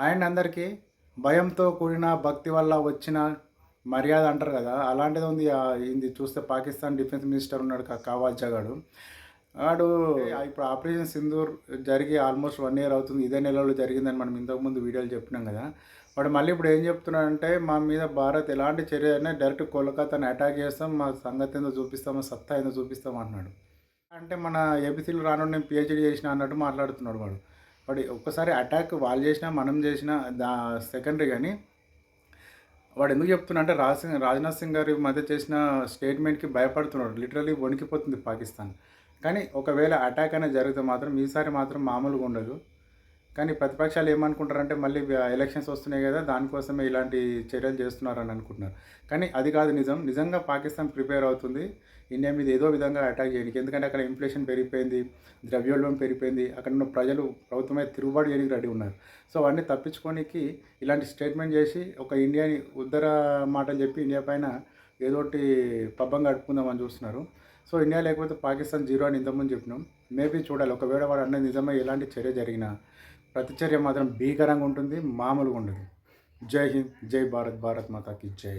And అందరికీ భయంతో కూడిన భక్తి వల్ల వచ్చిన మర్యాద అంటారు కదా, అలాంటిది ఉంది. ఇది చూస్తే పాకిస్తాన్ డిఫెన్స్ మినిస్టర్ ఉన్నాడు కావాల్చా గాడు. వాడు ఇప్పుడు ఆపరేషన్ సింధూర్ జరిగి ఆల్మోస్ట్ 1 ఇయర్ అవుతుంది. ఇదే నెలలో జరిగిందని మనం ఇంతకుముందు వీడియోలు చెప్పినాం కదా. వాడు మళ్ళీ ఇప్పుడు ఏం చెప్తున్నాడంటే, మా మీద భారత్ ఎలాంటి చర్య అయినా డైరెక్ట్ కోల్కతాని అటాక్ చేస్తాం, మా సంగతి ఏందో చూపిస్తాం, మా సత్తా ఏందో చూపిస్తాం అంటున్నాడు. అంటే మన ఏబీసీలు రానుండి నేను పిహెచ్డీ చేసిన అన్నట్టు మాట్లాడుతున్నాడు వాడు. వాడు ఒక్కసారి అటాక్ వాళ్ళు చేసినా మనం చేసినా సెకండరీ. కానీ వాడు ఎందుకు చెప్తున్నా అంటే, రాజ్నాథ్ సింగ్ గారి మధ్య చేసిన స్టేట్మెంట్కి భయపడుతున్నాడు. లిటరలీ వణికిపోతుంది పాకిస్తాన్. కానీ ఒకవేళ అటాక్ అనేది జరిగితే మాత్రం ఈసారి మాత్రం మామూలుగా ఉండదు. కానీ ప్రతిపక్షాలు ఏమనుకుంటారంటే, మళ్ళీ ఎలక్షన్స్ వస్తున్నాయి కదా, దానికోసమే ఇలాంటి చర్యలు చేస్తున్నారని అనుకుంటున్నారు. కానీ అది కాదు నిజం. నిజంగా పాకిస్తాన్ ప్రిపేర్ అవుతుంది ఇండియా మీద ఏదో విధంగా అటాక్ చేయడానికి. ఎందుకంటే అక్కడ ఇన్ఫ్లేషన్ పెరిగిపోయింది, ద్రవ్యోల్బణం పెరిగిపోయింది, అక్కడ ఉన్న ప్రజలు ప్రభుత్వమే తిరుగుబాటు చేయడానికి రెడీ ఉన్నారు. సో అవన్నీ తప్పించుకోనికి ఇలాంటి స్టేట్మెంట్ చేసి ఒక ఇండియాని ఉద్దర మాటలు చెప్పి ఇండియా పైన ఏదోటి పబ్బం గడుపుకుందామని చూస్తున్నారు. సో ఇండియా లేకపోతే పాకిస్తాన్ జీరో అని ఇంతకుముందు చెప్పినాం. మేబీ చూడాలి, ఒకవేళ వాడు అన్నది నిజమే ఎలాంటి చర్య జరిగినా ప్రతిచర్య మాత్రం భీకరంగా ఉంటుంది, మామూలుగా ఉండదు. జై హింద్, జై భారత్, భారత్ మాతాకి జై.